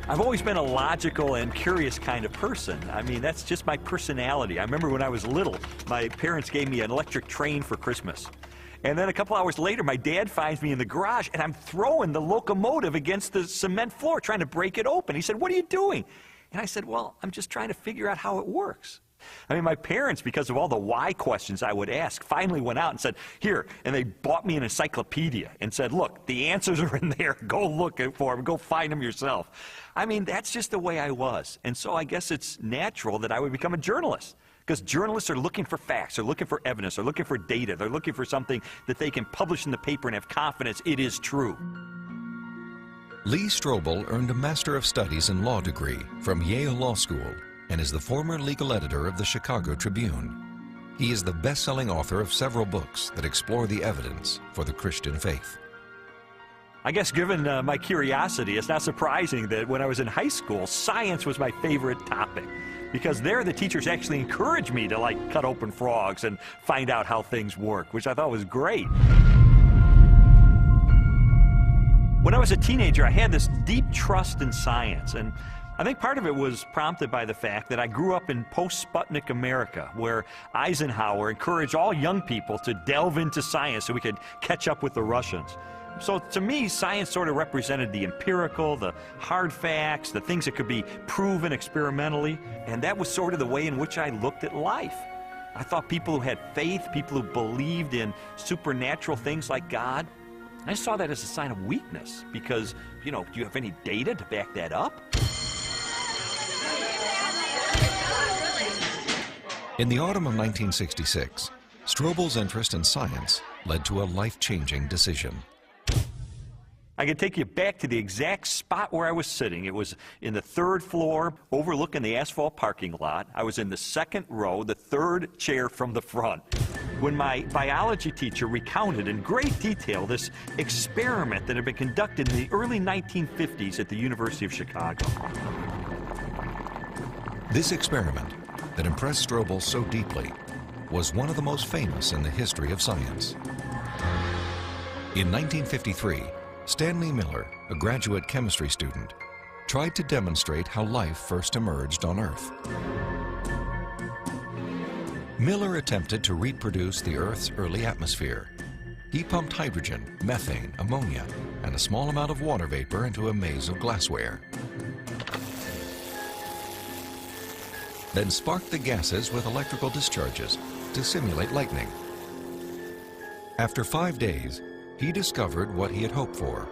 I've always been a logical and curious kind of person. I mean, that's just my personality. I remember when I was little, my parents gave me an electric train for Christmas. And then a couple hours later, my dad finds me in the garage, and I'm throwing the locomotive against the cement floor, trying to break it open. He said, "What are you doing?" And I said, "Well, I'm just trying to figure out how it works." I mean, my parents, because of all the why questions I would ask, finally went out and said, "Here," and they bought me an encyclopedia and said, "Look, the answers are in there. Go look for them. Go find them yourself." I mean, that's just the way I was. And so I guess it's natural that I would become a journalist, because journalists are looking for facts, they're looking for evidence, they're looking for data, they're looking for something that they can publish in the paper and have confidence it is true. Lee Strobel earned a Master of Studies in Law degree from Yale Law School and is the former legal editor of the Chicago Tribune. He is the best-selling author of several books that explore the evidence for the Christian faith. I guess given my curiosity, it's not surprising that when I was in high school, science was my favorite topic, because there the teachers actually encouraged me to like cut open frogs and find out how things work, which I thought was great. When I was a teenager, I had this deep trust in science, and I think part of it was prompted by the fact that I grew up in post-Sputnik America, where Eisenhower encouraged all young people to delve into science so we could catch up with the Russians. So to me, science sort of represented the empirical, the hard facts, the things that could be proven experimentally, and that was sort of the way in which I looked at life. I thought people who had faith, people who believed in supernatural things like God, I saw that as a sign of weakness, because, you know, do you have any data to back that up? In the autumn of 1966, Strobel's interest in science led to a life-changing decision. I can take you back to the exact spot where I was sitting. It was in the third floor, overlooking the asphalt parking lot. I was in the second row, the third chair from the front, when my biology teacher recounted in great detail this experiment that had been conducted in the early 1950s at the University of Chicago. This experiment that impressed Strobel so deeply was one of the most famous in the history of science. In 1953, Stanley Miller, a graduate chemistry student, tried to demonstrate how life first emerged on Earth. Miller attempted to reproduce the Earth's early atmosphere. He pumped hydrogen, methane, ammonia, and a small amount of water vapor into a maze of glassware. Then sparked the gases with electrical discharges to simulate lightning. After 5 days, he discovered what he had hoped for: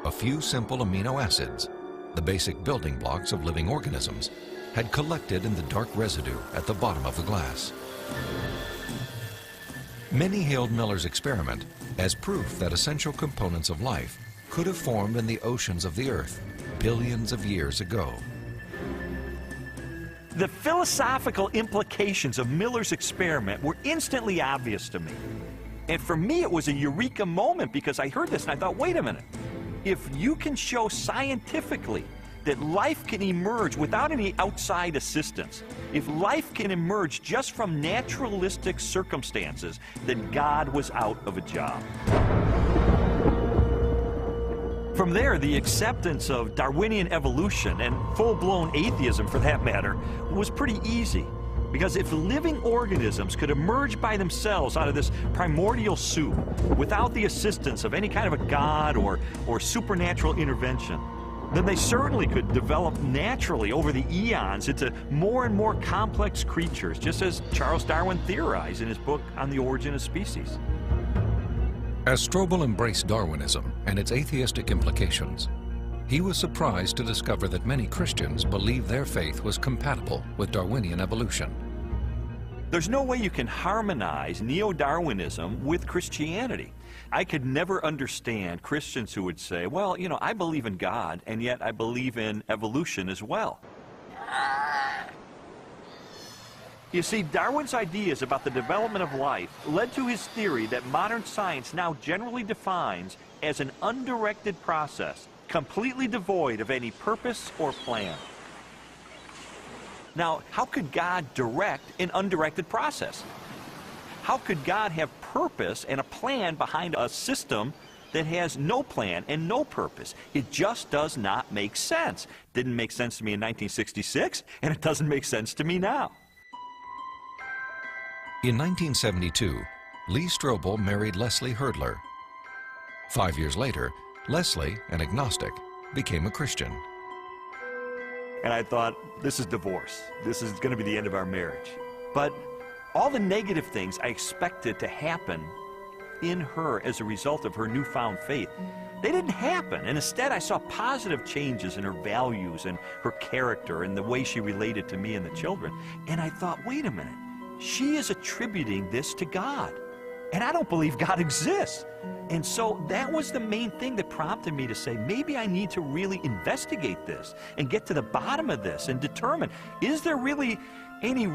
a few simple amino acids, the basic building blocks of living organisms, had collected in the dark residue at the bottom of the glass. Many hailed Miller's experiment as proof that essential components of life could have formed in the oceans of the Earth billions of years ago. The philosophical implications of Miller's experiment were instantly obvious to me. And for me, it was a eureka moment, because I heard this and I thought, wait a minute. If you can show scientifically that life can emerge without any outside assistance, if life can emerge just from naturalistic circumstances, then God was out of a job. From there, the acceptance of Darwinian evolution, and full-blown atheism for that matter, was pretty easy. Because if living organisms could emerge by themselves out of this primordial soup without the assistance of any kind of a god or supernatural intervention, then they certainly could develop naturally over the eons into more and more complex creatures, just as Charles Darwin theorized in his book On the Origin of Species. As Strobel embraced Darwinism and its atheistic implications, he was surprised to discover that many Christians believed their faith was compatible with Darwinian evolution. There's no way you can harmonize neo-Darwinism with Christianity. I could never understand Christians who would say, well, you know, I believe in God, and yet I believe in evolution as well. You see, Darwin's ideas about the development of life led to his theory that modern science now generally defines as an undirected process, completely devoid of any purpose or plan. Now, how could God direct an undirected process? How could God have purpose and a plan behind a system that has no plan and no purpose. It just does not make sense. Didn't make sense to me in 1966, and it doesn't make sense to me now. In 1972, Lee Strobel married Leslie Herdler. 5 years later, Leslie, an agnostic, became a Christian. And I thought, this is divorce. This is going to be the end of our marriage. But all the negative things I expected to happen in her as a result of her newfound faith, they didn't happen. And instead, I saw positive changes in her values and her character and the way she related to me and the children. And I thought, wait a minute, she is attributing this to God. And I don't believe God exists. And so that was the main thing that prompted me to say, maybe I need to really investigate this and get to the bottom of this and determine, is there really any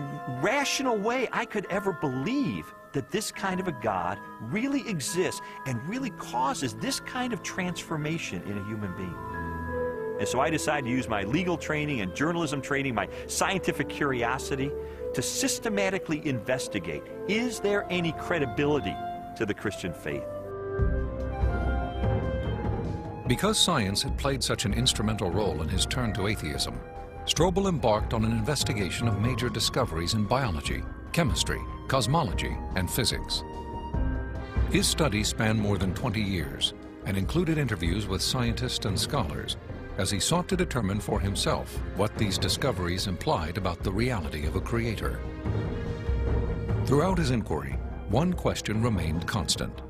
rational way I could ever believe that this kind of a God really exists and really causes this kind of transformation in a human being? And so I decided to use my legal training and journalism training, my scientific curiosity, to systematically investigate, is there any credibility to the Christian faith? Because science had played such an instrumental role in his turn to atheism, Strobel embarked on an investigation of major discoveries in biology, chemistry, cosmology, and physics. His study spanned more than 20 years and included interviews with scientists and scholars as he sought to determine for himself what these discoveries implied about the reality of a creator. Throughout his inquiry, one question remained constant.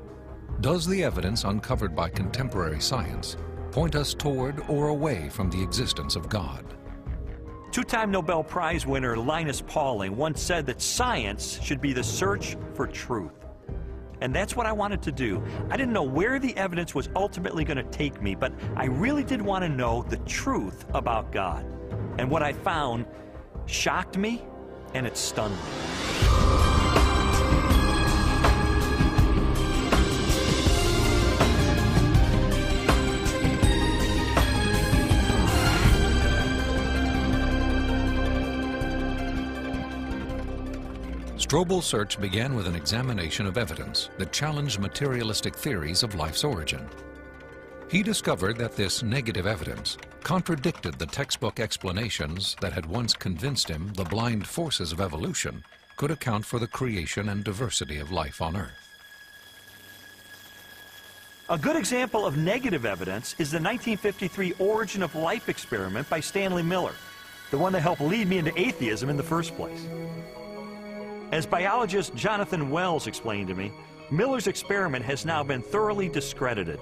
Does the evidence uncovered by contemporary science point us toward or away from the existence of God? Two-time Nobel Prize winner Linus Pauling once said that science should be the search for truth. And that's what I wanted to do. I didn't know where the evidence was ultimately going to take me, but I really did want to know the truth about God. And what I found shocked me, and it stunned me. Strobel's search began with an examination of evidence that challenged materialistic theories of life's origin. He discovered that this negative evidence contradicted the textbook explanations that had once convinced him the blind forces of evolution could account for the creation and diversity of life on Earth. A good example of negative evidence is the 1953 Origin of Life experiment by Stanley Miller, the one that helped lead me into atheism in the first place. As biologist Jonathan Wells explained to me, Miller's experiment has now been thoroughly discredited.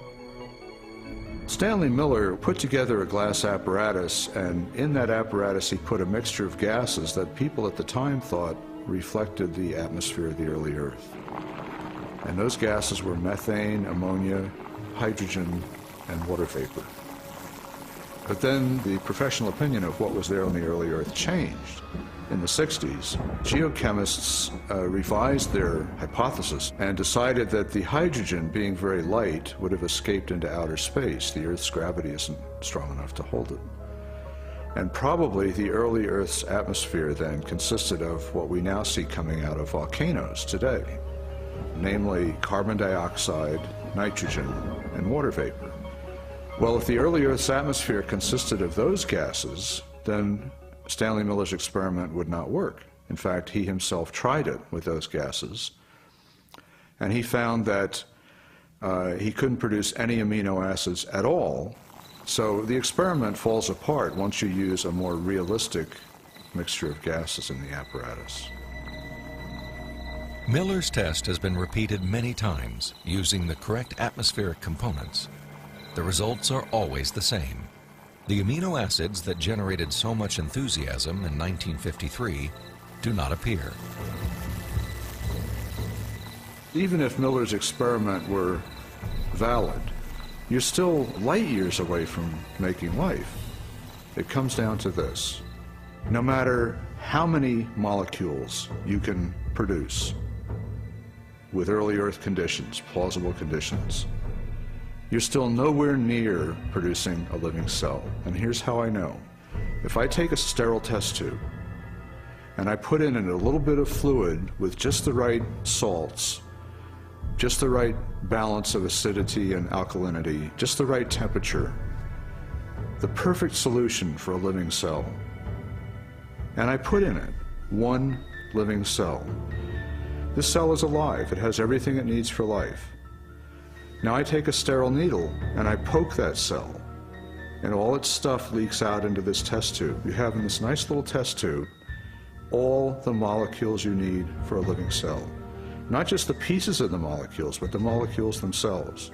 Stanley Miller put together a glass apparatus, and in that apparatus he put a mixture of gases that people at the time thought reflected the atmosphere of the early Earth. And those gases were methane, ammonia, hydrogen, and water vapor. But then the professional opinion of what was there on the early Earth changed. In the 60s, geochemists revised their hypothesis and decided that the hydrogen, being very light, would have escaped into outer space. The Earth's gravity isn't strong enough to hold it. And probably the early Earth's atmosphere then consisted of what we now see coming out of volcanoes today, namely carbon dioxide, nitrogen, and water vapor. Well, if the early Earth's atmosphere consisted of those gases, then Stanley Miller's experiment would not work. In fact, he himself tried it with those gases, and he found that he couldn't produce any amino acids at all. So the experiment falls apart once you use a more realistic mixture of gases in the apparatus. Miller's test has been repeated many times using the correct atmospheric components. The results are always the same. The amino acids that generated so much enthusiasm in 1953 do not appear. Even if Miller's experiment were valid, you're still light years away from making life. It comes down to this. No matter how many molecules you can produce with early Earth conditions, plausible conditions, you're still nowhere near producing a living cell. And here's how I know. If I take a sterile test tube and I put in a little bit of fluid with just the right salts, just the right balance of acidity and alkalinity, just the right temperature, the perfect solution for a living cell. And I put in it one living cell. This cell is alive. It has everything it needs for life. Now I take a sterile needle and I poke that cell, and all its stuff leaks out into this test tube. You have in this nice little test tube all the molecules you need for a living cell. Not just the pieces of the molecules, but the molecules themselves.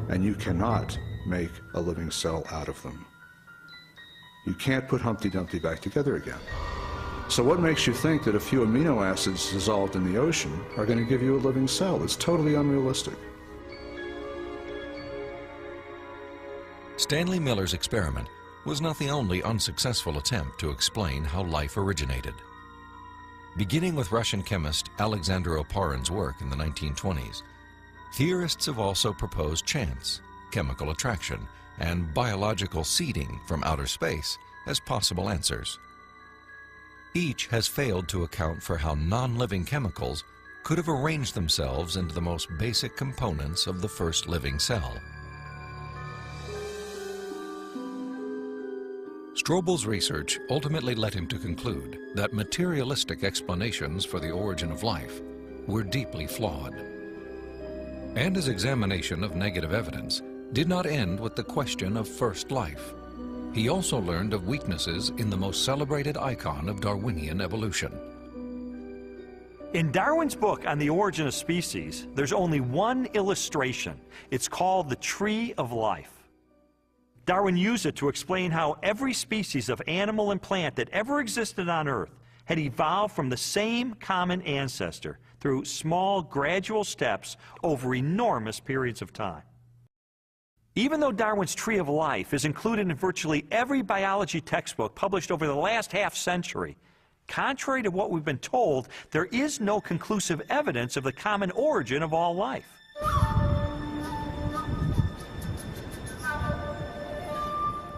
And you cannot make a living cell out of them. You can't put Humpty Dumpty back together again. So what makes you think that a few amino acids dissolved in the ocean are going to give you a living cell? It's totally unrealistic. Stanley Miller's experiment was not the only unsuccessful attempt to explain how life originated. Beginning with Russian chemist Alexander Oparin's work in the 1920s, theorists have also proposed chance, chemical attraction, and biological seeding from outer space as possible answers. Each has failed to account for how non-living chemicals could have arranged themselves into the most basic components of the first living cell. Strobel's research ultimately led him to conclude that materialistic explanations for the origin of life were deeply flawed. And his examination of negative evidence did not end with the question of first life. He also learned of weaknesses in the most celebrated icon of Darwinian evolution. In Darwin's book on the origin of species, there's only one illustration. It's called the Tree of Life. Darwin used it to explain how every species of animal and plant that ever existed on Earth had evolved from the same common ancestor through small, gradual steps over enormous periods of time. Even though Darwin's Tree of Life is included in virtually every biology textbook published over the last half-century, contrary to what we've been told, there is no conclusive evidence of the common origin of all life.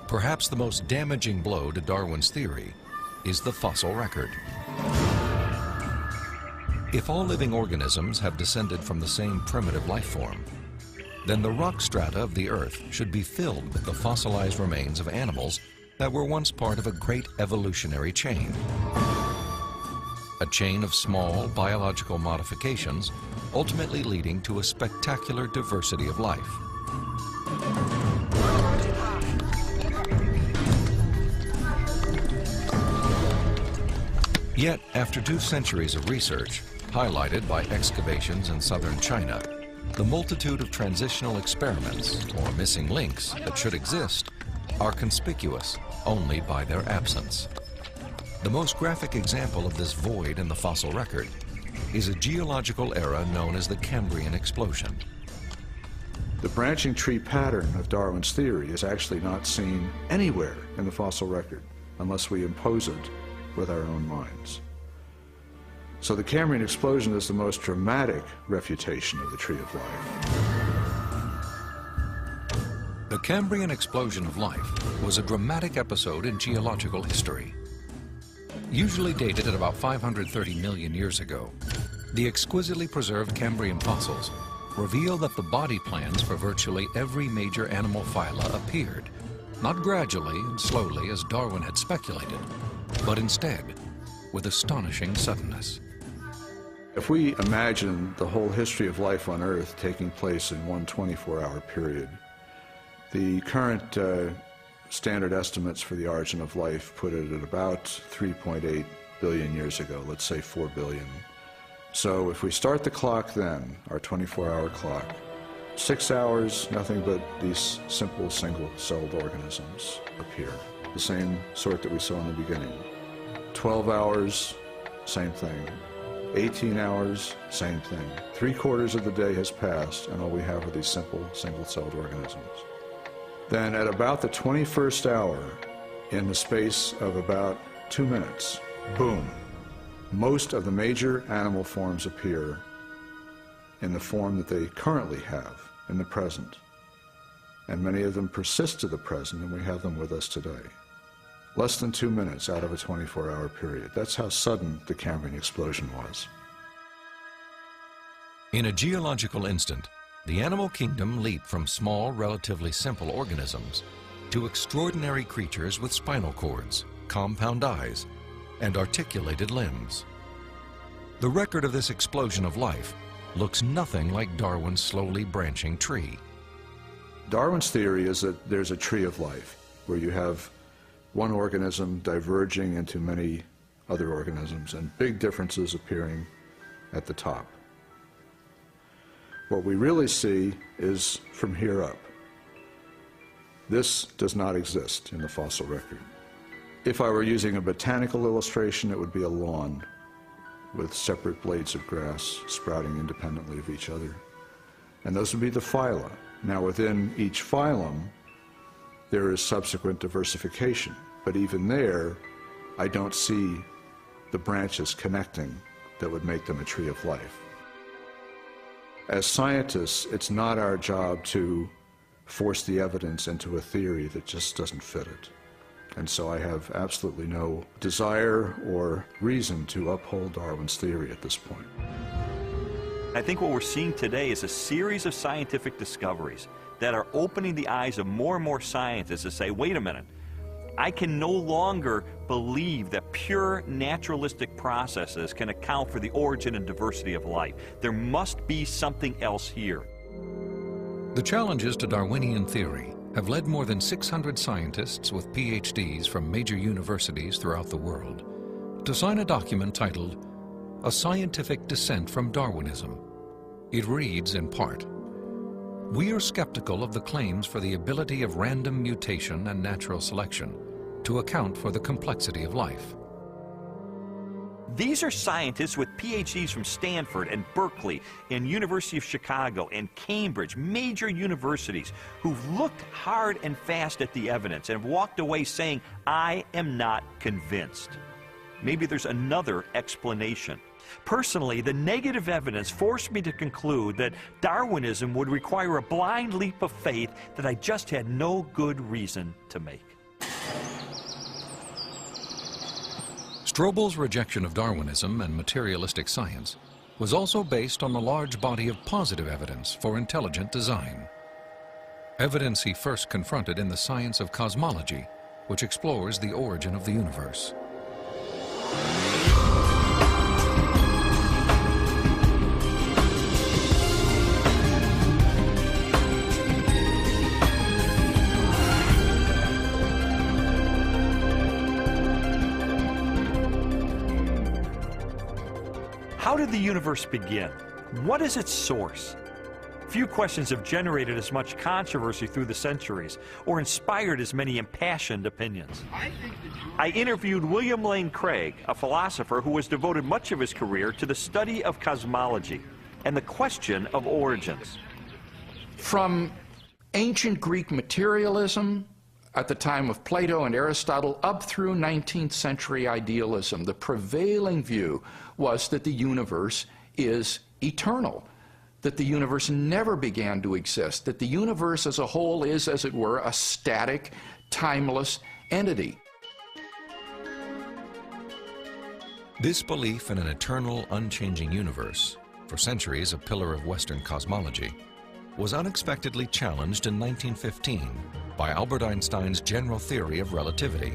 Perhaps the most damaging blow to Darwin's theory is the fossil record. If all living organisms have descended from the same primitive life form, then the rock strata of the Earth should be filled with the fossilized remains of animals that were once part of a great evolutionary chain. A chain of small biological modifications, ultimately leading to a spectacular diversity of life. Yet, after 2 centuries of research, highlighted by excavations in southern China, the multitude of transitional experiments, or missing links, that should exist are conspicuous only by their absence. The most graphic example of this void in the fossil record is a geological era known as the Cambrian explosion. The branching tree pattern of Darwin's theory is actually not seen anywhere in the fossil record unless we impose it with our own minds. So the Cambrian explosion is the most dramatic refutation of the Tree of Life. The Cambrian explosion of life was a dramatic episode in geological history. Usually dated at about 530 million years ago, the exquisitely preserved Cambrian fossils reveal that the body plans for virtually every major animal phyla appeared, not gradually and slowly as Darwin had speculated, but instead with astonishing suddenness. If we imagine the whole history of life on Earth taking place in one 24-hour period, the current standard estimates for the origin of life put it at about 3.8 billion years ago, let's say 4 billion. So if we start the clock then, our 24-hour clock, 6 hours, nothing but these simple single-celled organisms appear, the same sort that we saw in the beginning. 12 hours, same thing. 18 hours, same thing. 3/4 of the day has passed, and all we have are these simple single-celled organisms. Then at about the 21st hour, in the space of about 2 minutes, boom, most of the major animal forms appear in the form that they currently have in the present. And many of them persist to the present, and we have them with us today. Less than 2 minutes out of a 24-hour period. That's how sudden the Cambrian explosion was. In a geological instant, the animal kingdom leaped from small, relatively simple organisms to extraordinary creatures with spinal cords, compound eyes, and articulated limbs. The record of this explosion of life looks nothing like Darwin's slowly branching tree. Darwin's theory is that there's a tree of life, where you have one organism diverging into many other organisms and big differences appearing at the top. What we really see is from here up. This does not exist in the fossil record. If I were using a botanical illustration, it would be a lawn with separate blades of grass sprouting independently of each other. And those would be the phyla. Now, within each phylum, there is subsequent diversification. But even there, I don't see the branches connecting that would make them a tree of life. As scientists, it's not our job to force the evidence into a theory that just doesn't fit it. And so I have absolutely no desire or reason to uphold Darwin's theory at this point. I think what we're seeing today is a series of scientific discoveries that are opening the eyes of more and more scientists to say, wait a minute, I can no longer believe that pure naturalistic processes can account for the origin and diversity of life. There must be something else here. The challenges to Darwinian theory have led more than 600 scientists with PhDs from major universities throughout the world to sign a document titled A Scientific Dissent from Darwinism. It reads in part, "We are skeptical of the claims for the ability of random mutation and natural selection to account for the complexity of life." These are scientists with PhDs from Stanford and Berkeley and University of Chicago and Cambridge, major universities, who've looked hard and fast at the evidence and have walked away saying, I am not convinced. Maybe there's another explanation. Personally, the negative evidence forced me to conclude that Darwinism would require a blind leap of faith that I just had no good reason to make. Strobel's rejection of Darwinism and materialistic science was also based on a large body of positive evidence for intelligent design. Evidence he first confronted in the science of cosmology, which explores the origin of the universe. How did the universe begin? What is its source? Few questions have generated as much controversy through the centuries or inspired as many impassioned opinions. I interviewed William Lane Craig, a philosopher who has devoted much of his career to the study of cosmology and the question of origins. From ancient Greek materialism at the time of Plato and Aristotle up through 19th century idealism, the prevailing view was that the universe is eternal, that the universe never began to exist, that the universe as a whole is, as it were, a static, timeless entity. This belief in an eternal, unchanging universe, for centuries a pillar of Western cosmology, was unexpectedly challenged in 1915 by Albert Einstein's general theory of relativity.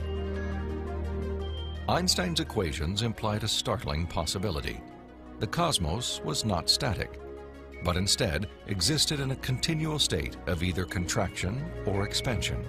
Einstein's equations implied a startling possibility. The cosmos was not static, but instead existed in a continual state of either contraction or expansion.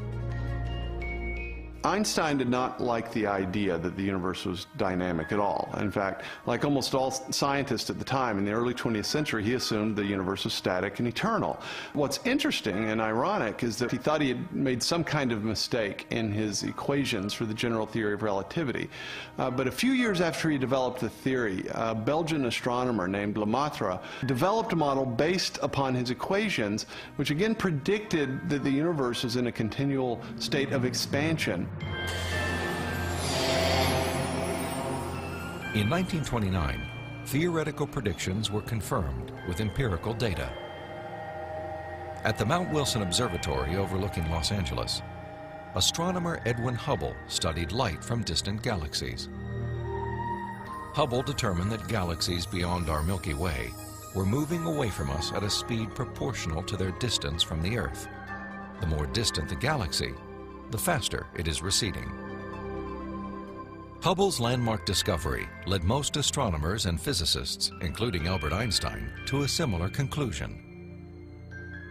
Einstein did not like the idea that the universe was dynamic at all. In fact, like almost all scientists at the time, in the early 20th century, he assumed the universe was static and eternal. What's interesting and ironic is that he thought he had made some kind of mistake in his equations for the general theory of relativity. But a few years after he developed the theory, a Belgian astronomer named Lemaitre developed a model based upon his equations, which again predicted that the universe was in a continual state of expansion. In 1929, theoretical predictions were confirmed with empirical data. At the Mount Wilson Observatory overlooking Los Angeles, astronomer Edwin Hubble studied light from distant galaxies. Hubble determined that galaxies beyond our Milky Way were moving away from us at a speed proportional to their distance from the Earth. The more distant the galaxy, the faster it is receding. Hubble's landmark discovery led most astronomers and physicists, including Albert Einstein, to a similar conclusion.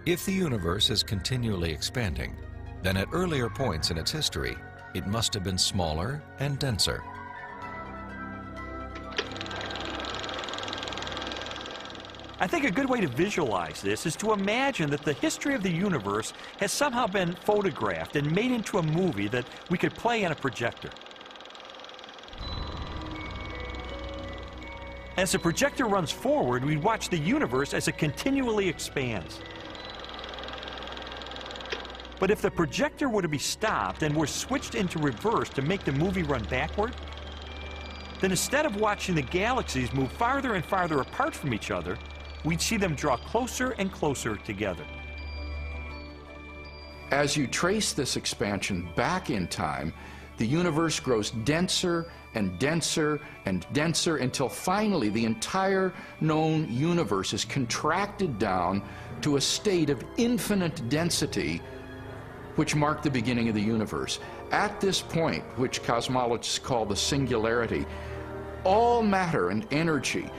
If the universe is continually expanding, then at earlier points in its history, it must have been smaller and denser. I think a good way to visualize this is to imagine that the history of the universe has somehow been photographed and made into a movie that we could play on a projector. As the projector runs forward, we watch the universe as it continually expands. But if the projector were to be stopped and were switched into reverse to make the movie run backward, then instead of watching the galaxies move farther and farther apart from each other, we'd see them draw closer and closer together. As you trace this expansion back in time, the universe grows denser and denser and denser until finally the entire known universe is contracted down to a state of infinite density, which marked the beginning of the universe. At this point, which cosmologists call the singularity, all matter and energy,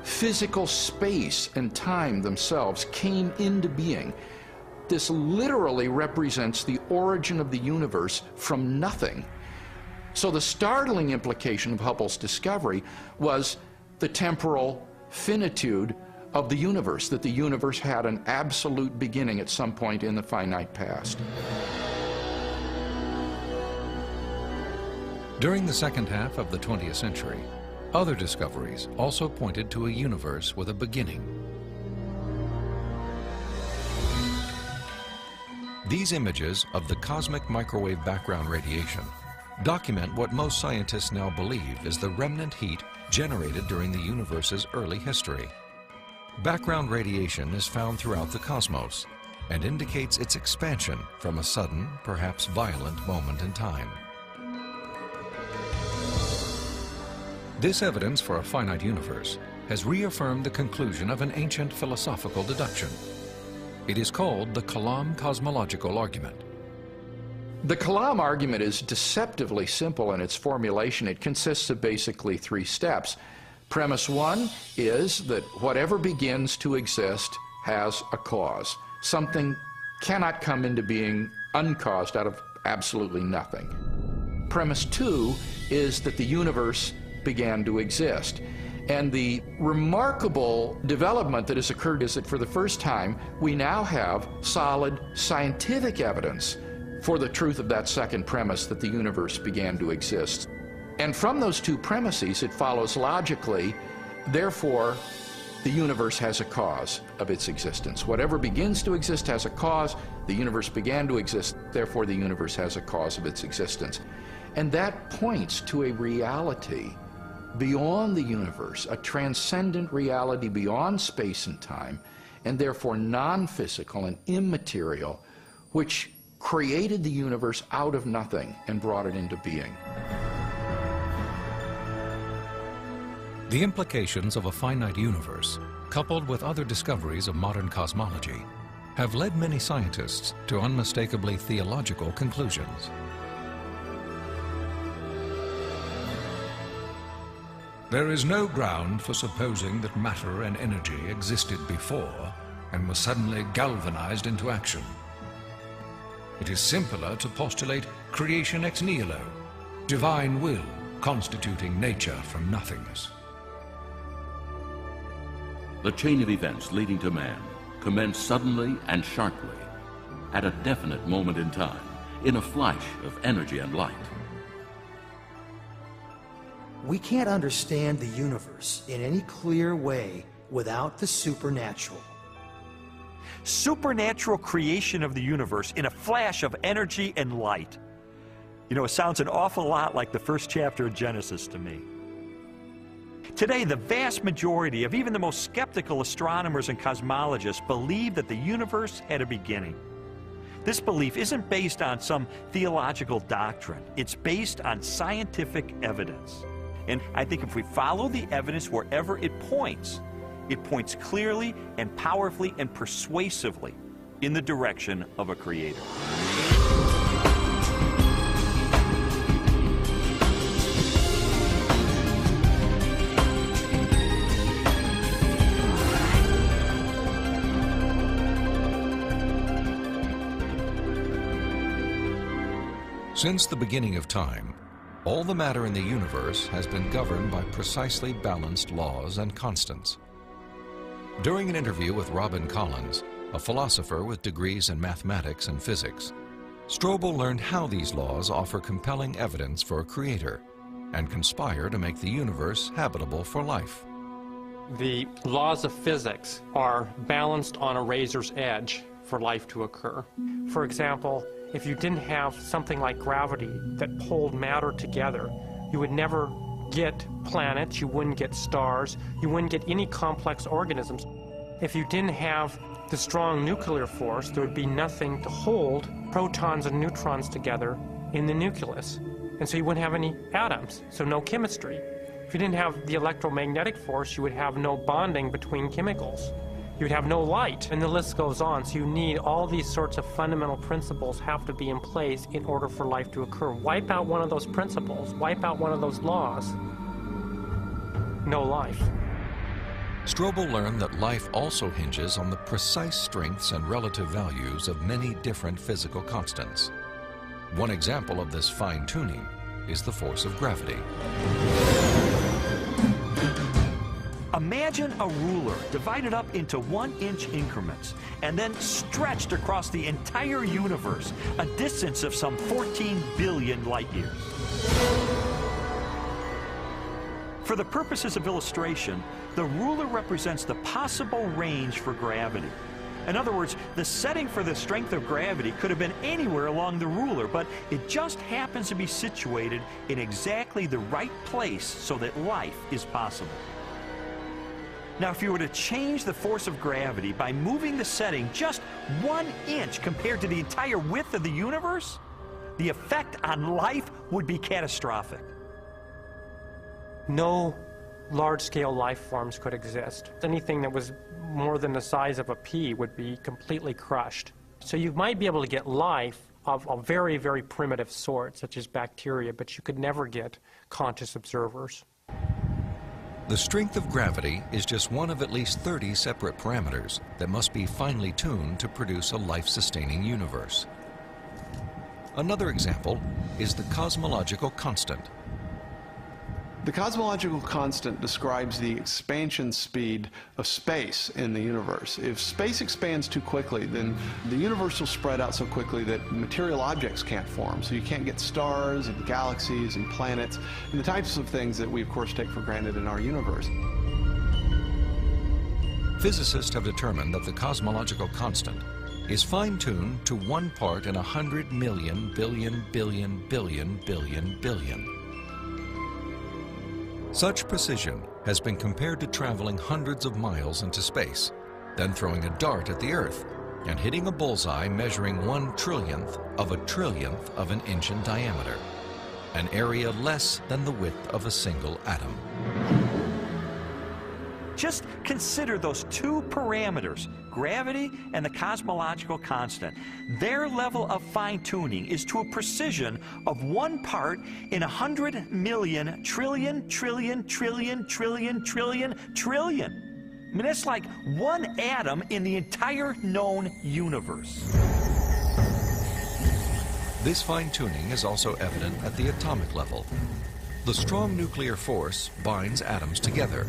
physical space and time themselves came into being. This literally represents the origin of the universe from nothing. So the startling implication of Hubble's discovery was the temporal finitude of the universe, that the universe had an absolute beginning at some point in the finite past. During the second half of the 20th century, other discoveries also pointed to a universe with a beginning. These images of the cosmic microwave background radiation document what most scientists now believe is the remnant heat generated during the universe's early history. Background radiation is found throughout the cosmos and indicates its expansion from a sudden, perhaps violent moment in time. This evidence for a finite universe has reaffirmed the conclusion of an ancient philosophical deduction. It is called the Kalam cosmological argument. The Kalam argument is deceptively simple in its formulation. It consists of basically three steps. Premise one is that whatever begins to exist has a cause. Something cannot come into being uncaused out of absolutely nothing. Premise two is that the universe began to exist. And the remarkable development that has occurred is that for the first time, we now have solid scientific evidence for the truth of that second premise, that the universe began to exist. And from those two premises, it follows logically, therefore, the universe has a cause of its existence. Whatever begins to exist has a cause. The universe began to exist, therefore the universe has a cause of its existence. And that points to a reality beyond the universe, a transcendent reality beyond space and time, and therefore non-physical and immaterial, which created the universe out of nothing and brought it into being. The implications of a finite universe, coupled with other discoveries of modern cosmology, have led many scientists to unmistakably theological conclusions. There is no ground for supposing that matter and energy existed before and were suddenly galvanized into action. It is simpler to postulate creation ex nihilo, divine will constituting nature from nothingness. The chain of events leading to man commenced suddenly and sharply, at a definite moment in time, in a flash of energy and light. We can't understand the universe in any clear way without the supernatural. Supernatural creation of the universe in a flash of energy and light. You know, it sounds an awful lot like the first chapter of Genesis to me. Today, the vast majority of even the most skeptical astronomers and cosmologists believe that the universe had a beginning. This belief isn't based on some theological doctrine. It's based on scientific evidence. And I think if we follow the evidence wherever it points, It points clearly and powerfully and persuasively in the direction of a creator. Since the beginning of time, all the matter in the universe has been governed by precisely balanced laws and constants. During an interview with Robin Collins, a philosopher with degrees in mathematics and physics, Strobel learned how these laws offer compelling evidence for a creator and conspire to make the universe habitable for life. The laws of physics are balanced on a razor's edge for life to occur. For example, if you didn't have something like gravity that pulled matter together, you would never get planets, you wouldn't get stars, you wouldn't get any complex organisms. If you didn't have the strong nuclear force, there would be nothing to hold protons and neutrons together in the nucleus. And so you wouldn't have any atoms, so no chemistry. If you didn't have the electromagnetic force, you would have no bonding between chemicals. You would have no light, and the list goes on. So you need all these sorts of fundamental principles have to be in place in order for life to occur. Wipe out one of those principles, wipe out one of those laws, no life. Strobel learned that life also hinges on the precise strengths and relative values of many different physical constants. One example of this fine-tuning is the force of gravity. Imagine a ruler divided up into 1-inch increments and then stretched across the entire universe, a distance of some 14 billion light years. For the purposes of illustration, the ruler represents the possible range for gravity. In other words, the setting for the strength of gravity could have been anywhere along the ruler, but it just happens to be situated in exactly the right place so that life is possible. Now, if you were to change the force of gravity by moving the setting just 1 inch compared to the entire width of the universe, the effect on life would be catastrophic. No large-scale life forms could exist. Anything that was more than the size of a pea would be completely crushed. So you might be able to get life of a very, very primitive sort, such as bacteria, but you could never get conscious observers. The strength of gravity is just one of at least 30 separate parameters that must be finely tuned to produce a life-sustaining universe. Another example is the cosmological constant. The cosmological constant describes the expansion speed of space in the universe. If space expands too quickly, then the universe will spread out so quickly that material objects can't form. So you can't get stars and galaxies and planets and the types of things that we, of course, take for granted in our universe. Physicists have determined that the cosmological constant is fine-tuned to 1 part in 100 million billion billion billion billion billion. Such precision has been compared to traveling hundreds of miles into space, then throwing a dart at the Earth and hitting a bullseye measuring 1/trillionth of an inch in diameter, an area less than the width of a single atom. Just consider those two parameters, gravity and the cosmological constant. Their level of fine-tuning is to a precision of 1 part in 100 million trillion, trillion, trillion, trillion, trillion, trillion. I mean, that's like 1 atom in the entire known universe. This fine-tuning is also evident at the atomic level. The strong nuclear force binds atoms together.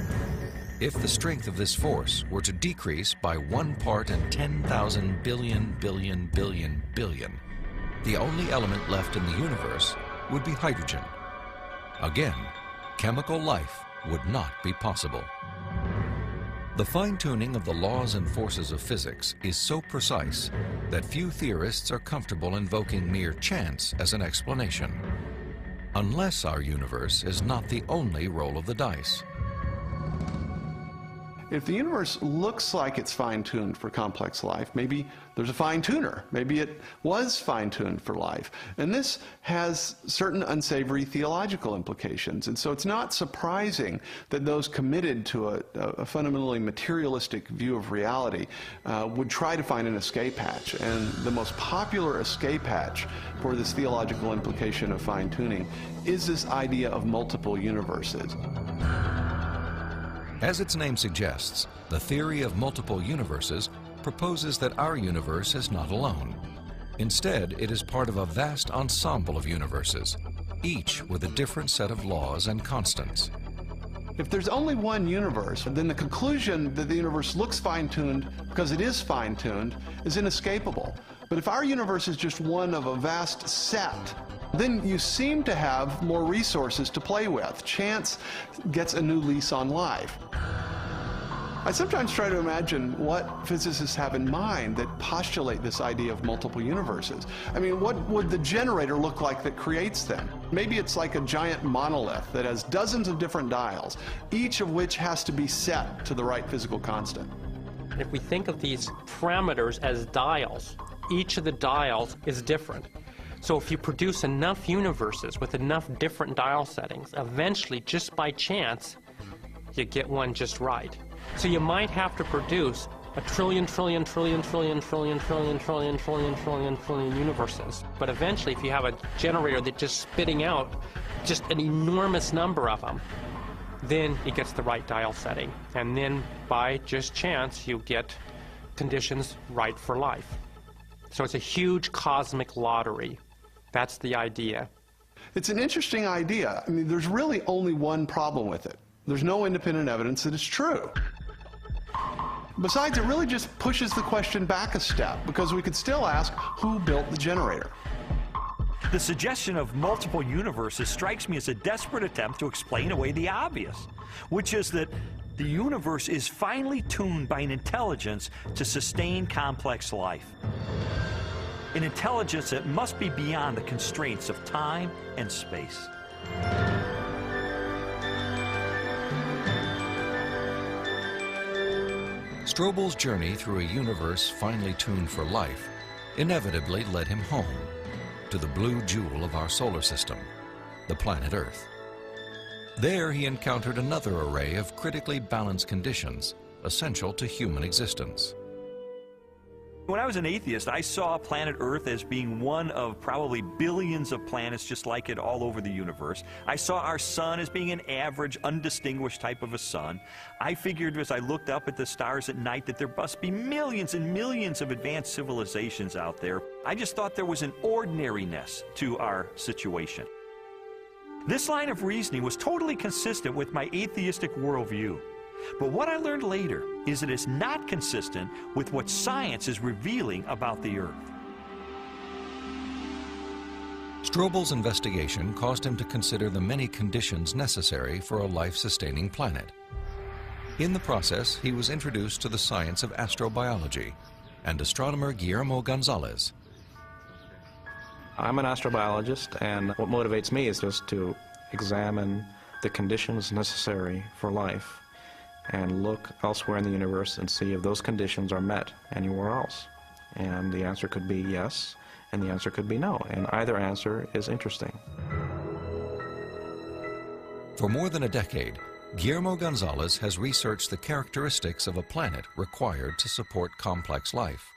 If the strength of this force were to decrease by 1 part in 10,000 billion billion billion billion, the only element left in the universe would be hydrogen. Again, chemical life would not be possible. The fine-tuning of the laws and forces of physics is so precise that few theorists are comfortable invoking mere chance as an explanation, unless our universe is not the only roll of the dice. if the universe looks like it's fine-tuned for complex life, maybe there's a fine-tuner. Maybe it was fine-tuned for life. And this has certain unsavory theological implications. And so it's not surprising that those committed to a fundamentally materialistic view of reality would try to find an escape hatch. And the most popular escape hatch for this theological implication of fine-tuning is this idea of multiple universes. As its name suggests, the theory of multiple universes proposes that our universe is not alone. Instead, it is part of a vast ensemble of universes, each with a different set of laws and constants. If there's only one universe, then the conclusion that the universe looks fine-tuned because it is fine-tuned is inescapable. But if our universe is just one of a vast set, then you seem to have more resources to play with. Chance gets a new lease on life. I sometimes try to imagine what physicists have in mind that postulate this idea of multiple universes. I mean, what would the generator look like that creates them? Maybe it's like a giant monolith that has dozens of different dials, each of which has to be set to the right physical constant. If we think of these parameters as dials, each of the dials is different. So if you produce enough universes with enough different dial settings, eventually, just by chance, you get one just right. So you might have to produce a trillion universes. But eventually, if you have a generator that's just spitting out just an enormous number of them, then it gets the right dial setting. And then, by just chance, you get conditions right for life. So it's a huge cosmic lottery. That's the idea. It's an interesting idea. I mean, there's really only one problem with it. There's no independent evidence that it's true. Besides, it really just pushes the question back a step, because we could still ask, who built the generator? The suggestion of multiple universes strikes me as a desperate attempt to explain away the obvious, which is that the universe is finely tuned by an intelligence to sustain complex life. An intelligence that must be beyond the constraints of time and space. Strobel's journey through a universe finely tuned for life inevitably led him home, to the blue jewel of our solar system, the planet Earth. There he encountered another array of critically balanced conditions essential to human existence. When I was an atheist, I saw planet Earth as being one of probably billions of planets just like it all over the universe. I saw our sun as being an average, undistinguished type of a sun. I figured as I looked up at the stars at night that there must be millions and millions of advanced civilizations out there. I just thought there was an ordinariness to our situation. This line of reasoning was totally consistent with my atheistic worldview. But what I learned later is it is not consistent with what science is revealing about the Earth. Strobel's investigation caused him to consider the many conditions necessary for a life-sustaining planet. In the process, he was introduced to the science of astrobiology and astronomer Guillermo Gonzalez. I'm an astrobiologist, and what motivates me is just to examine the conditions necessary for life and look elsewhere in the universe and see if those conditions are met anywhere else. And the answer could be yes, and the answer could be no, and either answer is interesting. For more than a decade, Guillermo Gonzalez has researched the characteristics of a planet required to support complex life.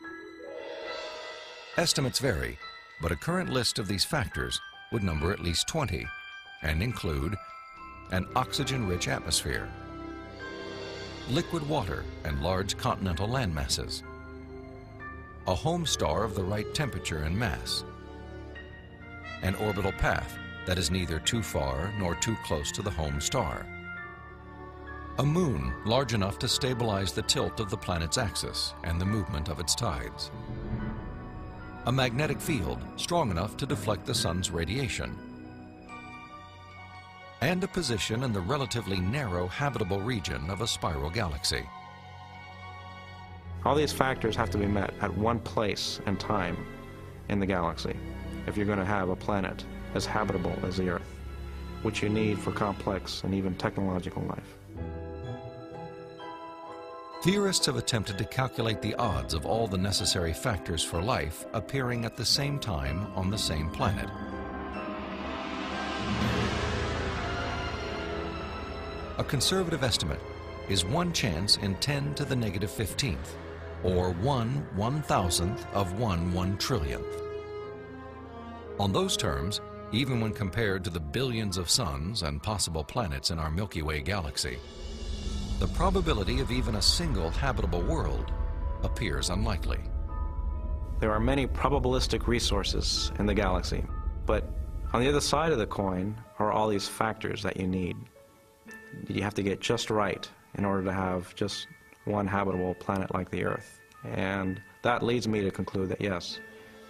Estimates vary, but a current list of these factors would number at least 20 and include an oxygen-rich atmosphere, liquid water and large continental landmasses, a home star of the right temperature and mass, an orbital path that is neither too far nor too close to the home star, a moon large enough to stabilize the tilt of the planet's axis and the movement of its tides, a magnetic field strong enough to deflect the sun's radiation, and a position in the relatively narrow habitable region of a spiral galaxy. All these factors have to be met at one place and time in the galaxy if you're going to have a planet as habitable as the Earth, which you need for complex and even technological life. Theorists have attempted to calculate the odds of all the necessary factors for life appearing at the same time on the same planet. A conservative estimate is 1 chance in 10 to the negative 15th, or 1/1000th of 1 trillionth. On those terms, even when compared to the billions of suns and possible planets in our Milky Way galaxy, the probability of even a single habitable world appears unlikely. There are many probabilistic resources in the galaxy, but on the other side of the coin are all these factors that you need. You have to get just right in order to have just one habitable planet like the Earth. And that leads me to conclude that yes,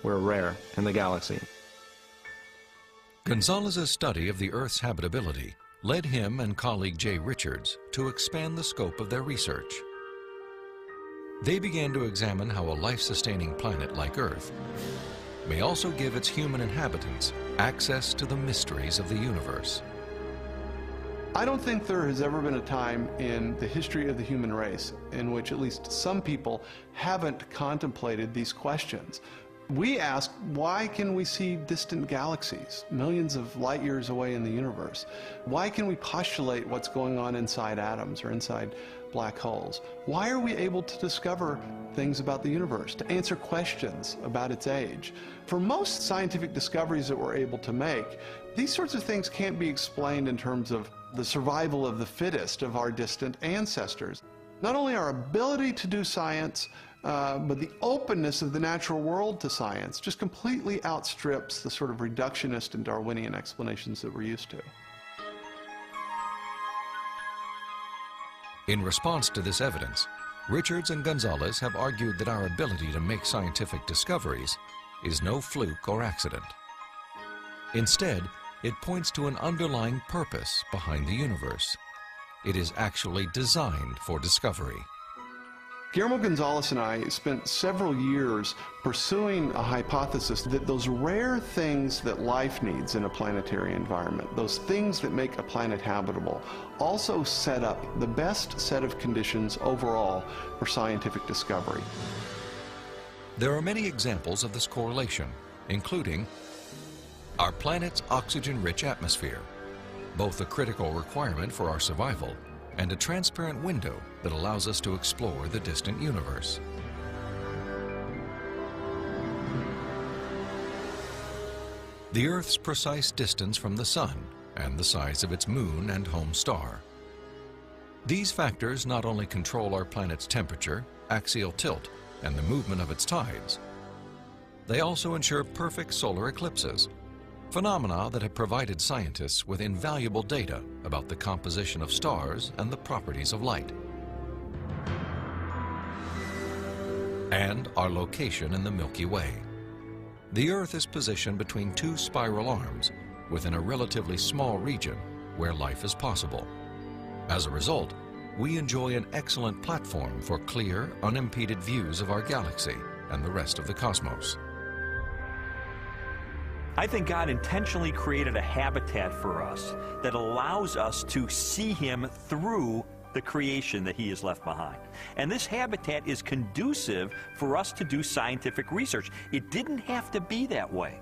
we're rare in the galaxy. Gonzalez's study of the Earth's habitability led him and colleague Jay Richards to expand the scope of their research. They began to examine how a life-sustaining planet like Earth may also give its human inhabitants access to the mysteries of the universe. I don't think there has ever been a time in the history of the human race in which at least some people haven't contemplated these questions. We ask, why can we see distant galaxies, millions of light years away in the universe? Why can we postulate what's going on inside atoms or inside black holes? Why are we able to discover things about the universe, to answer questions about its age? For most scientific discoveries that we're able to make, these sorts of things can't be explained in terms of the survival of the fittest of our distant ancestors. Not only our ability to do science, but the openness of the natural world to science just completely outstrips the sort of reductionist and Darwinian explanations that we're used to. In response to this evidence, Richards and Gonzalez have argued that our ability to make scientific discoveries is no fluke or accident. Instead, it points to an underlying purpose behind the universe. It is actually designed for discovery. Guillermo Gonzalez and I spent several years pursuing a hypothesis that those rare things that life needs in a planetary environment, those things that make a planet habitable, also set up the best set of conditions overall for scientific discovery. There are many examples of this correlation, including our planet's oxygen-rich atmosphere, both a critical requirement for our survival and a transparent window that allows us to explore the distant universe. The Earth's precise distance from the Sun and the size of its moon and home star. These factors not only control our planet's temperature, axial tilt, and the movement of its tides, they also ensure perfect solar eclipses, phenomena that have provided scientists with invaluable data about the composition of stars and the properties of light. And our location in the Milky Way. The Earth is positioned between two spiral arms within a relatively small region where life is possible. As a result, we enjoy an excellent platform for clear, unimpeded views of our galaxy and the rest of the cosmos. I think God intentionally created a habitat for us that allows us to see Him through the creation that He has left behind. And this habitat is conducive for us to do scientific research. It didn't have to be that way,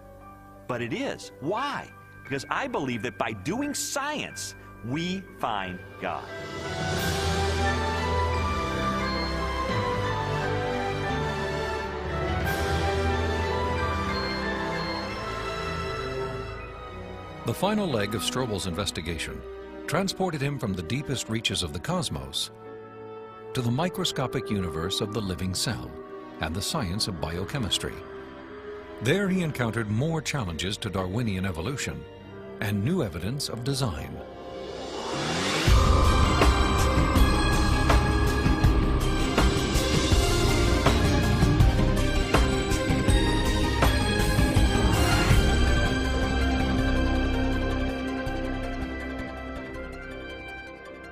but it is. Why? Because I believe that by doing science, we find God. The final leg of Strobel's investigation transported him from the deepest reaches of the cosmos to the microscopic universe of the living cell and the science of biochemistry. There he encountered more challenges to Darwinian evolution and new evidence of design.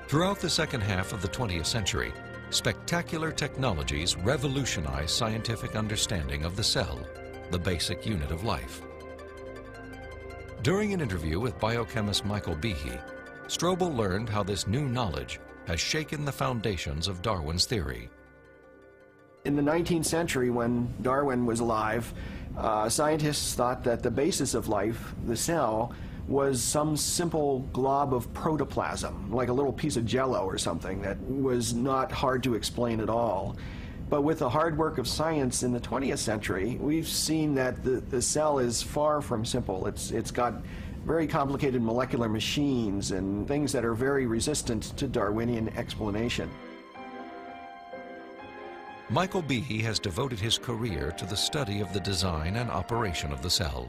Throughout the second half of the 20th century, spectacular technologies revolutionized scientific understanding of the cell, the basic unit of life. During an interview with biochemist Michael Behe, Strobel learned how this new knowledge has shaken the foundations of Darwin's theory. In the 19th century, when Darwin was alive, scientists thought that the basis of life, the cell, was some simple glob of protoplasm, like a little piece of jello or something that was not hard to explain at all. But with the hard work of science in the 20th century, we've seen that the cell is far from simple. It's got very complicated molecular machines and things that are very resistant to Darwinian explanation. Michael Behe has devoted his career to the study of the design and operation of the cell.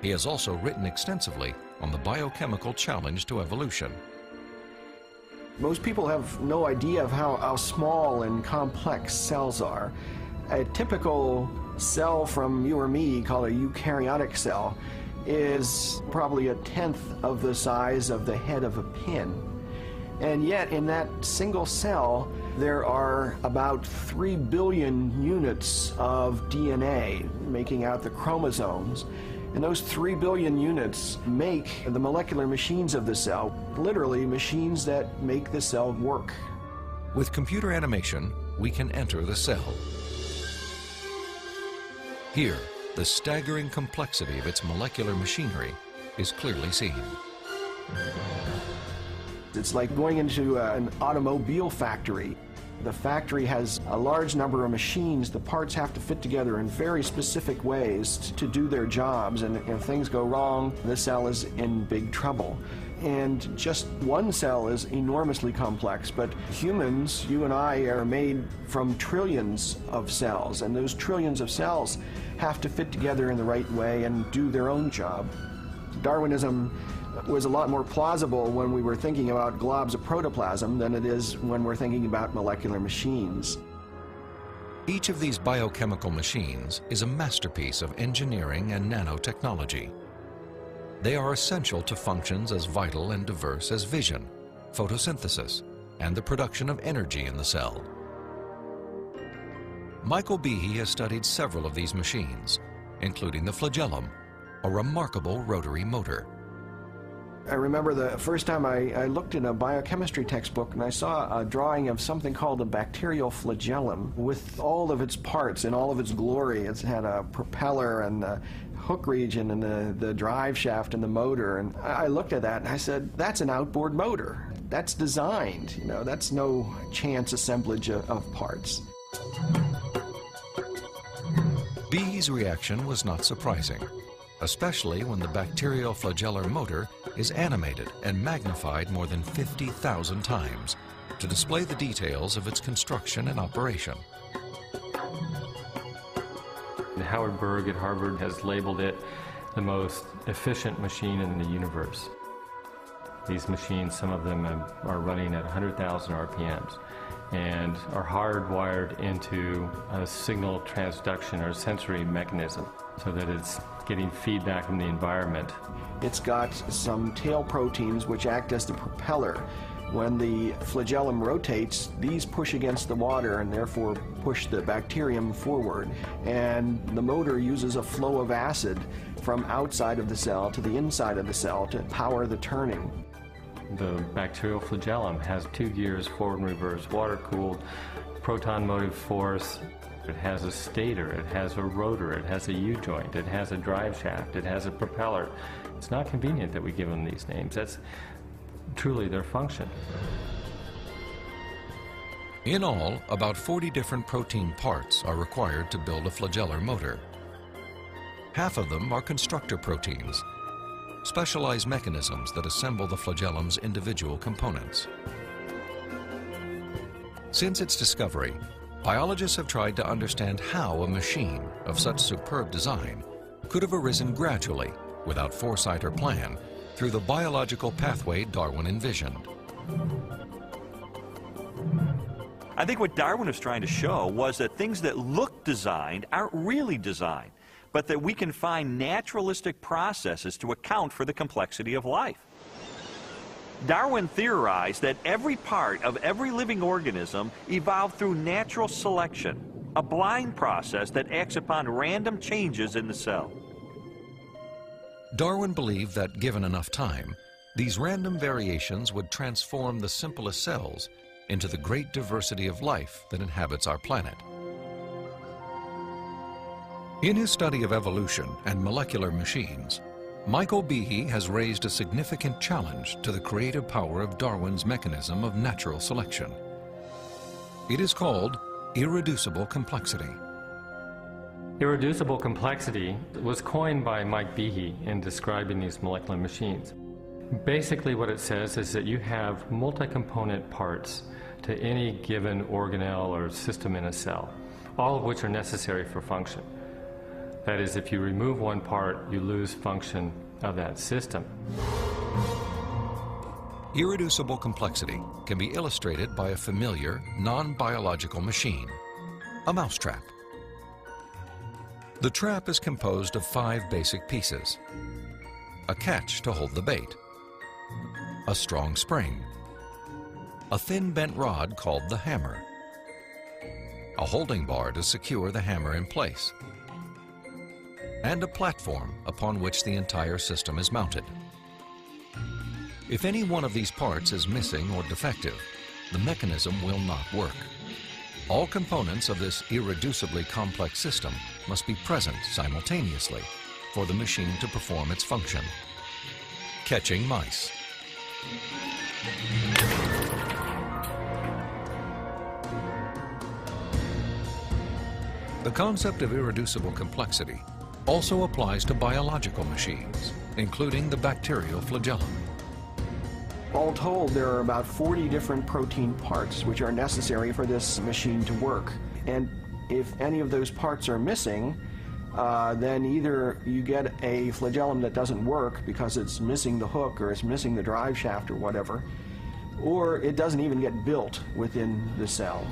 He has also written extensively on the biochemical challenge to evolution. Most people have no idea of how small and complex cells are. A typical cell from you or me, called a eukaryotic cell, is probably 1/10 of the size of the head of a pin. And yet, in that single cell, there are about 3 billion units of DNA, making out the chromosomes. And those 3 billion units make the molecular machines of the cell, literally machines that make the cell work. With computer animation, we can enter the cell. Here, the staggering complexity of its molecular machinery is clearly seen. It's like going into an automobile factory. The factory has a large number of machines. The parts have to fit together in very specific ways to do their jobs, and if things go wrong, the cell is in big trouble. And just one cell is enormously complex, but humans, you and I, are made from trillions of cells, and those trillions of cells have to fit together in the right way and do their own job. Darwinism was a lot more plausible when we were thinking about globs of protoplasm than it is when we're thinking about molecular machines. Each of these biochemical machines is a masterpiece of engineering and nanotechnology. They are essential to functions as vital and diverse as vision, photosynthesis, and the production of energy in the cell. Michael Behe has studied several of these machines, including the flagellum, a remarkable rotary motor. I remember the first time I looked in a biochemistry textbook and I saw a drawing of something called a bacterial flagellum with all of its parts in all of its glory. It had a propeller and the hook region and the drive shaft and the motor. And I looked at that and I said, that's an outboard motor. That's designed, you know, that's no chance assemblage of parts. Behe's reaction was not surprising, especially when the bacterial flagellar motor is animated and magnified more than 50,000 times to display the details of its construction and operation. Howard Berg at Harvard has labeled it the most efficient machine in the universe. These machines, some of them are running at 100,000 RPMs and are hardwired into a signal transduction or sensory mechanism so that it's getting feedback from the environment. It's got some tail proteins which act as the propeller. When the flagellum rotates, these push against the water and therefore push the bacterium forward. And the motor uses a flow of acid from outside of the cell to the inside of the cell to power the turning. The bacterial flagellum has 2 gears, forward and reverse, water-cooled, proton motive force. It has a stator, it has a rotor, it has a U-joint, it has a drive shaft, it has a propeller. It's not convenient that we give them these names. That's truly their function. In all, about 40 different protein parts are required to build a flagellar motor. Half of them are constructor proteins, specialized mechanisms that assemble the flagellum's individual components. Since its discovery, biologists have tried to understand how a machine of such superb design could have arisen gradually, without foresight or plan, through the biological pathway Darwin envisioned. I think what Darwin was trying to show was that things that look designed aren't really designed, but that we can find naturalistic processes to account for the complexity of life. Darwin theorized that every part of every living organism evolved through natural selection, a blind process that acts upon random changes in the cell. Darwin believed that, given enough time, These random variations would transform the simplest cells into the great diversity of life that inhabits our planet. In his study of evolution and molecular machines, Michael Behe has raised a significant challenge to the creative power of Darwin's mechanism of natural selection. It is called irreducible complexity. Irreducible complexity was coined by Mike Behe in describing these molecular machines. Basically what it says is that you have multi-component parts to any given organelle or system in a cell, all of which are necessary for function. That is, if you remove one part, you lose function of that system. Irreducible complexity can be illustrated by a familiar, non-biological machine, a mousetrap. The trap is composed of 5 basic pieces: a catch to hold the bait, a strong spring, a thin bent rod called the hammer, a holding bar to secure the hammer in place, and a platform upon which the entire system is mounted. If any one of these parts is missing or defective, the mechanism will not work. All components of this irreducibly complex system must be present simultaneously for the machine to perform its function. Catching mice. The concept of irreducible complexity also applies to biological machines, including the bacterial flagellum. All told, there are about 40 different protein parts which are necessary for this machine to work. And if any of those parts are missing, then either you get a flagellum that doesn't work because it's missing the hook or it's missing the drive shaft or whatever, or it doesn't even get built within the cell.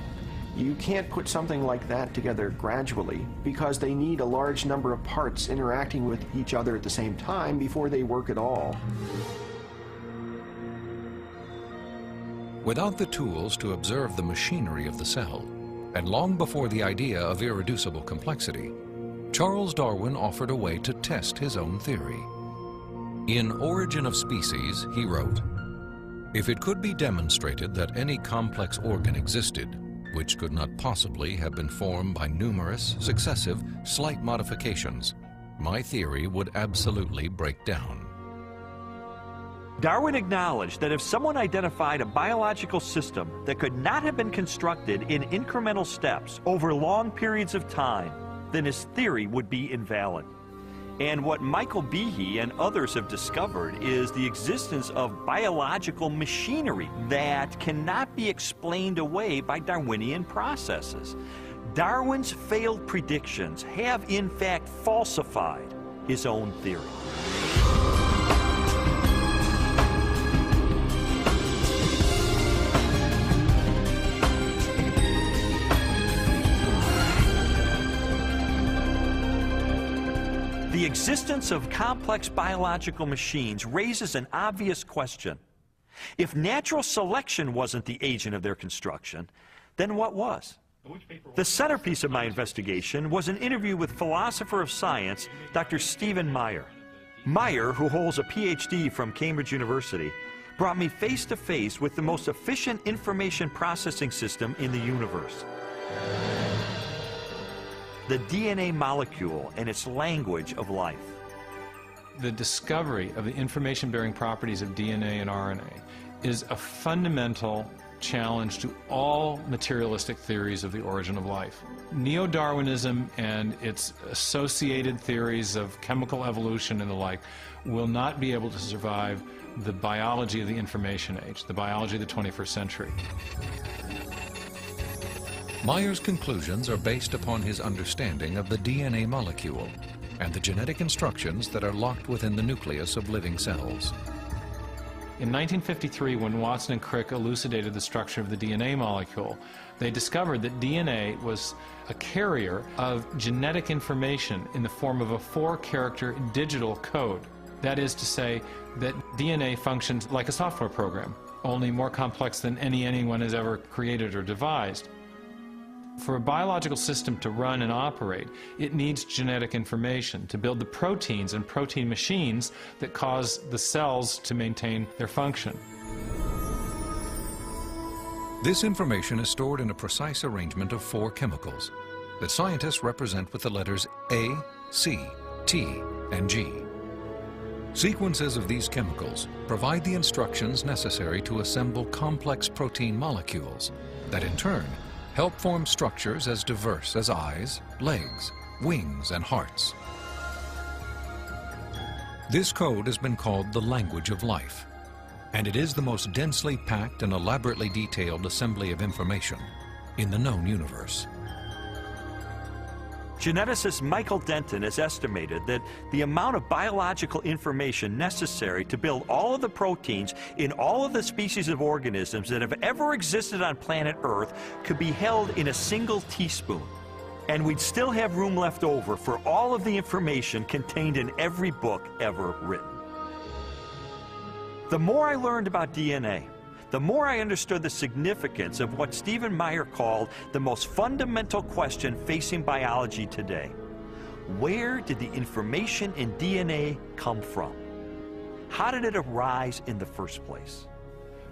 You can't put something like that together gradually because they need a large number of parts interacting with each other at the same time before they work at all. Without the tools to observe the machinery of the cell, and long before the idea of irreducible complexity, Charles Darwin offered a way to test his own theory. In Origin of Species, he wrote, "If it could be demonstrated that any complex organ existed, which could not possibly have been formed by numerous, successive, slight modifications, my theory would absolutely break down." Darwin acknowledged that if someone identified a biological system that could not have been constructed in incremental steps over long periods of time, then his theory would be invalid. And what Michael Behe and others have discovered is the existence of biological machinery that cannot be explained away by Darwinian processes. Darwin's failed predictions have in fact falsified his own theory. The existence of complex biological machines raises an obvious question. If natural selection wasn't the agent of their construction, then what was? The centerpiece of my investigation was an interview with philosopher of science, Dr. Stephen Meyer. Meyer, who holds a PhD from Cambridge University, brought me face to face with the most efficient information processing system in the universe. The DNA molecule and its language of life. The discovery of the information-bearing properties of DNA and RNA is a fundamental challenge to all materialistic theories of the origin of life. Neo-Darwinism and its associated theories of chemical evolution and the like will not be able to survive the biology of the information age, the biology of the 21st century. Meyer's conclusions are based upon his understanding of the DNA molecule and the genetic instructions that are locked within the nucleus of living cells. In 1953, when Watson and Crick elucidated the structure of the DNA molecule, they discovered that DNA was a carrier of genetic information in the form of a 4-character digital code. That is to say that DNA functions like a software program, only more complex than anyone has ever created or devised. For a biological system to run and operate, it needs genetic information to build the proteins and protein machines that cause the cells to maintain their function. This information is stored in a precise arrangement of 4 chemicals that scientists represent with the letters A, C, T, and G. Sequences of these chemicals provide the instructions necessary to assemble complex protein molecules that in turn help form structures as diverse as eyes, legs, wings, and hearts. This code has been called the language of life, and it is the most densely packed and elaborately detailed assembly of information in the known universe. Geneticist Michael Denton has estimated that the amount of biological information necessary to build all of the proteins in all of the species of organisms that have ever existed on planet Earth could be held in a single teaspoon. And we'd still have room left over for all of the information contained in every book ever written. The more I learned about DNA, the more I understood the significance of what Stephen Meyer called the most fundamental question facing biology today. Where did the information in DNA come from? How did it arise in the first place?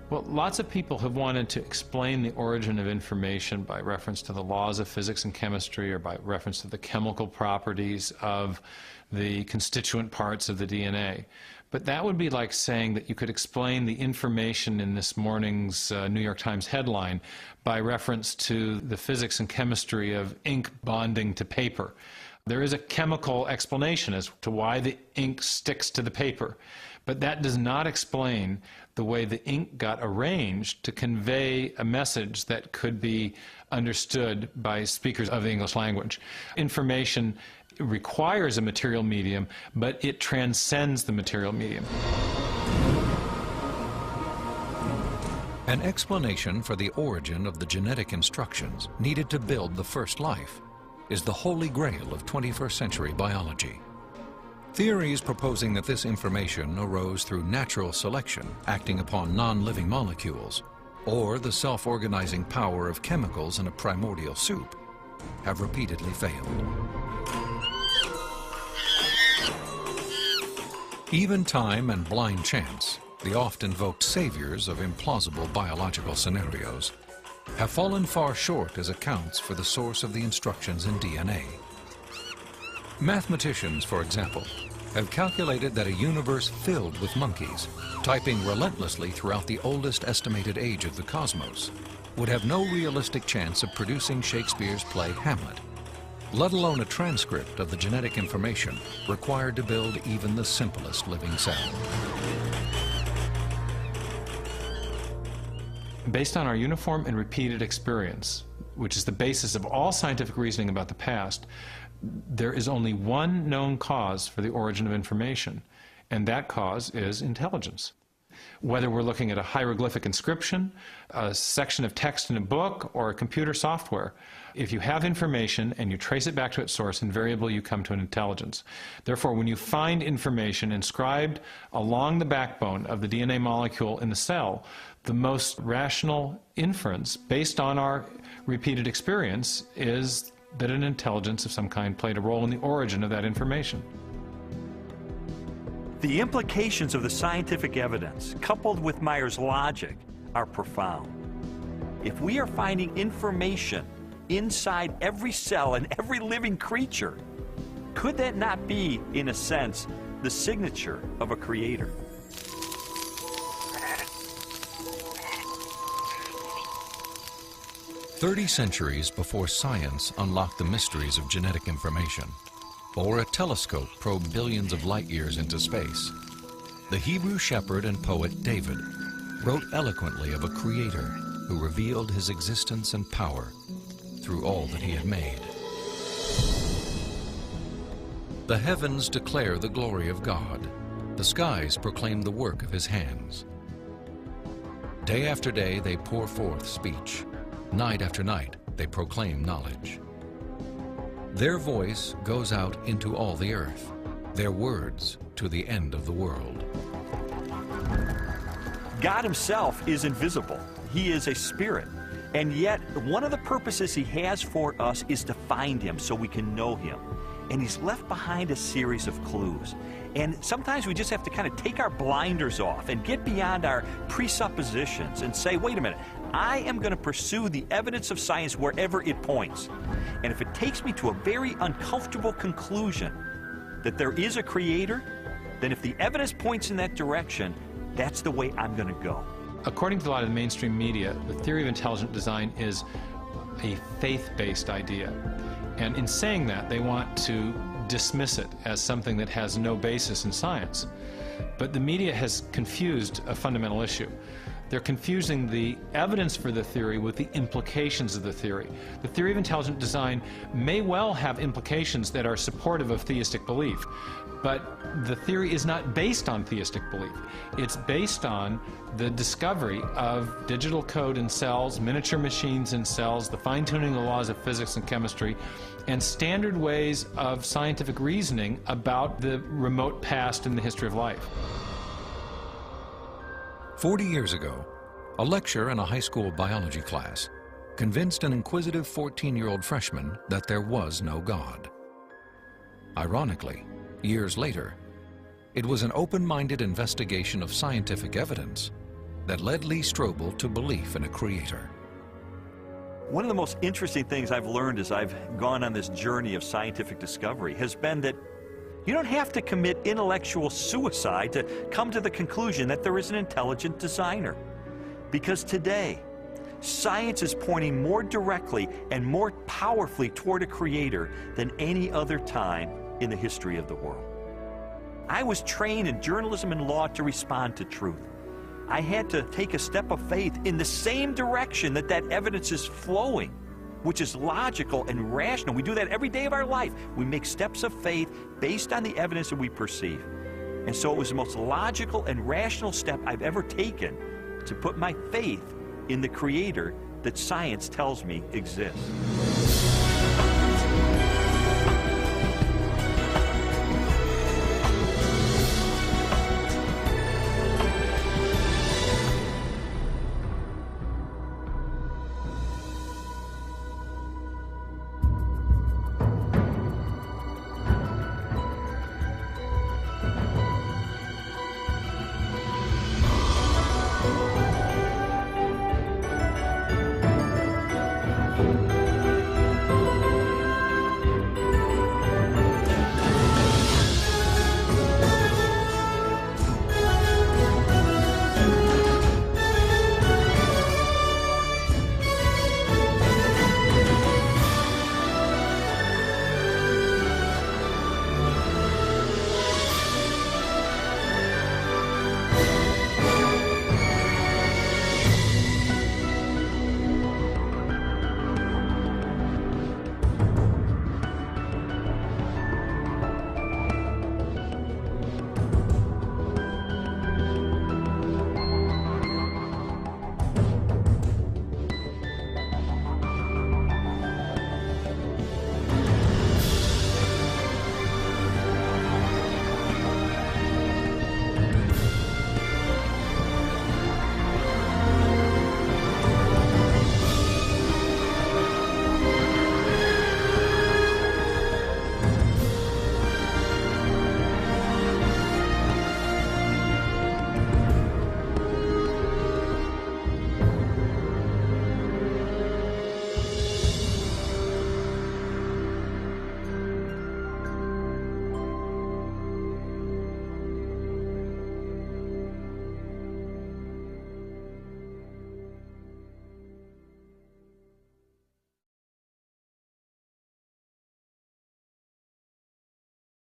Well, lots of people have wanted to explain the origin of information by reference to the laws of physics and chemistry, or by reference to the chemical properties of the constituent parts of the DNA. But that would be like saying that you could explain the information in this morning's New York Times headline by reference to the physics and chemistry of ink bonding to paper. There is a chemical explanation as to why the ink sticks to the paper, but that does not explain the way the ink got arranged to convey a message that could be understood by speakers of the English language. Information requires a material medium, but it transcends the material medium. An explanation for the origin of the genetic instructions needed to build the first life is the holy grail of 21st century biology. Theories proposing that this information arose through natural selection acting upon non-living molecules, or the self-organizing power of chemicals in a primordial soup, have repeatedly failed. Even time and blind chance, the oft-invoked saviors of implausible biological scenarios, have fallen far short as accounts for the source of the instructions in DNA. Mathematicians, for example, have calculated that a universe filled with monkeys, typing relentlessly throughout the oldest estimated age of the cosmos, would have no realistic chance of producing Shakespeare's play Hamlet, let alone a transcript of the genetic information required to build even the simplest living cell. Based on our uniform and repeated experience, which is the basis of all scientific reasoning about the past, there is only one known cause for the origin of information, and that cause is intelligence. Whether we're looking at a hieroglyphic inscription, a section of text in a book, or a computer software, if you have information and you trace it back to its source, invariably you come to an intelligence. Therefore, when you find information inscribed along the backbone of the DNA molecule in the cell, the most rational inference, based on our repeated experience, is that an intelligence of some kind played a role in the origin of that information. The implications of the scientific evidence, coupled with Meyer's logic, are profound. If we are finding information inside every cell and every living creature, could that not be, in a sense, the signature of a creator? "30 centuries before science unlocked the mysteries of genetic information, or a telescope probed billions of light years into space, the Hebrew shepherd and poet David wrote eloquently of a creator who revealed his existence and power through all that he had made. The heavens declare the glory of God. The skies proclaim the work of his hands. Day after day they pour forth speech. Night after night they proclaim knowledge. Their voice goes out into all the earth, their words to the end of the world." God himself is invisible. He is a spirit. And yet, one of the purposes he has for us is to find him so we can know him. And he's left behind a series of clues. And sometimes we just have to kind of take our blinders off and get beyond our presuppositions and say, wait a minute, I am going to pursue the evidence of science wherever it points. And if it takes me to a very uncomfortable conclusion that there is a creator, then if the evidence points in that direction, that's the way I'm going to go. According to a lot of the mainstream media, the theory of intelligent design is a faith-based idea. And in saying that, they want to dismiss it as something that has no basis in science. But the media has confused a fundamental issue. They're confusing the evidence for the theory with the implications of the theory. The theory of intelligent design may well have implications that are supportive of theistic belief, but the theory is not based on theistic belief. It's based on the discovery of digital code in cells, miniature machines in cells, the fine-tuning of the laws of physics and chemistry, and standard ways of scientific reasoning about the remote past in the history of life. 40 years ago, a lecturer in a high school biology class convinced an inquisitive 14-year-old freshman that there was no God. Ironically, years later, it was an open-minded investigation of scientific evidence that led Lee Strobel to belief in a creator. One of the most interesting things I've learned as I've gone on this journey of scientific discovery has been that you don't have to commit intellectual suicide to come to the conclusion that there is an intelligent designer. Because today, science is pointing more directly and more powerfully toward a creator than any other time in the history of the world. I was trained in journalism and law to respond to truth. I had to take a step of faith in the same direction that evidence is flowing, which is logical and rational. We do that every day of our life. We make steps of faith based on the evidence that we perceive. And so it was the most logical and rational step I've ever taken to put my faith in the creator that science tells me exists.